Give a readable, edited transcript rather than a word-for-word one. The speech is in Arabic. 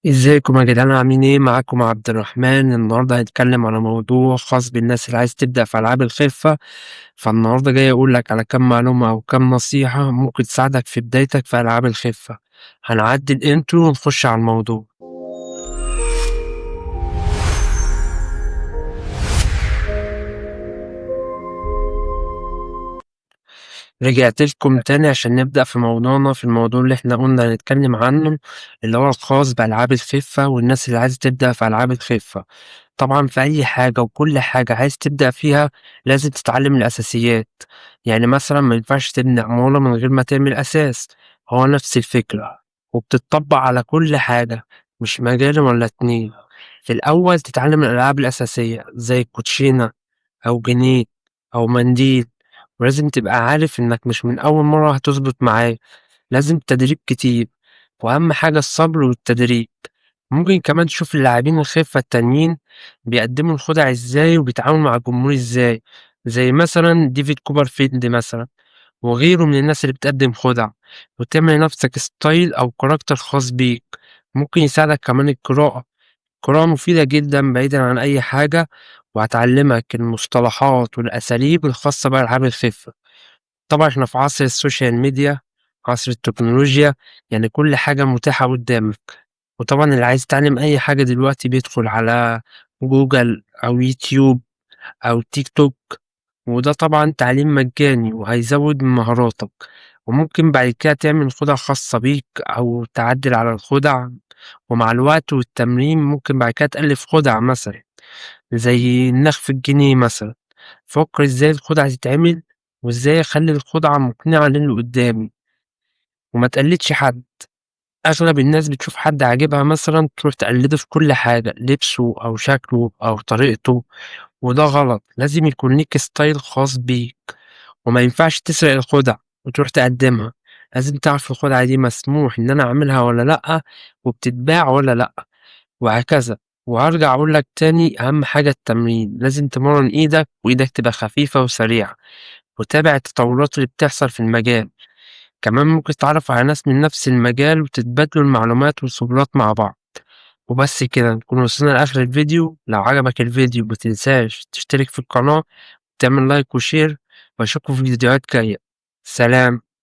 ازيكم يا جدعان عاملين ايه؟ معاكم عبد الرحمن. النهارده هنتكلم على موضوع خاص بالناس اللي عايز تبدأ في ألعاب الخفة. فالنهارده جاي أقول لك على كام معلومة أو كام نصيحة ممكن تساعدك في بدايتك في ألعاب الخفة. هنعدي الانترو ونخش على الموضوع. رجعت لكم تاني عشان نبدأ في موضوعنا، في الموضوع اللي احنا قلنا هنتكلم عنه، اللي هو الخاص بألعاب الخفة والناس اللي عايزة تبدأ في ألعاب الخفة. طبعًا في أي حاجة وكل حاجة عايز تبدأ فيها لازم تتعلم الأساسيات. يعني مثلًا ما ينفعش تبني عمارة من غير ما تعمل أساس، هو نفس الفكرة، وبتطبّق على كل حاجة، مش مجال ولا 2. في الأول تتعلم الألعاب الأساسية زي الكوتشينة أو جنيه أو منديل، ولازم تبقى عارف إنك مش من أول مرّة هتضبط معاك، لازم تدريب كتير، وأهم حاجة الصبر والتدريب. ممكن كمان تشوف اللاعبين الخفة التانيين بيقدموا الخدع إزاي وبيتعاملوا مع الجمهور إزاي، زي مثلًا ديفيد كوبرفيلد مثلًا وغيره من الناس اللي بتقدم خدع، وتعمل لنفسك ستايل أو كاركتر خاص بيك. ممكن يساعدك كمان القراءة. القراءة مفيدة جدًا بعيدًا عن أي حاجة، وهتعلمك المصطلحات والأساليب الخاصة بألعاب الخفة. طبعًا إحنا في عصر السوشيال ميديا، عصر التكنولوجيا، يعني كل حاجة متاحة قدامك. وطبعًا اللي عايز يتعلم أي حاجة دلوقتي بيدخل على جوجل أو يوتيوب أو تيك توك، وده طبعًا تعليم مجاني وهيزود من مهاراتك. وممكن بعد كده تعمل خُدع خاصة بيك أو تعدل على الخُدع، ومع الوقت والتمرين ممكن بعد كده تألف خُدع مثلًا، زي النخ الجنيه مثلًا. فكر إزاي الخُدعة تتعمل، وإزاي أخلّي الخُدعة مقنعة للي قدّامي، وما تقلدش حد. أغلب الناس بتشوف حد عاجبها مثلًا تروح تقلده في كل حاجة، لبسه أو شكله أو طريقته، وده غلط. لازم يكون ليك style خاص بيك، وما ينفعش تسرق الخُدع وتروح تقدّمها. لازم تعرف الخُدعة دي مسموح إن أنا أعملها والّا لأ، وبتتباع والّا لأ، وهكذا. وهارجع أقول لك تاني، أهم حاجة التمرين، لازم تمرّن إيدك وإيدك تبقى خفيفة وسريعة، وتابع التطورات اللي بتحصل في المجال. كمان ممكن تتعرف على ناس من نفس المجال وتتبادلوا المعلومات والخبرات مع بعض. وبس كده نكون وصلنا لآخر الفيديو. لو عجبك الفيديو متنساش تشترك في القناة، تعمل لايك وشير، وأشوفكم في فيديوهات جاية. سلام.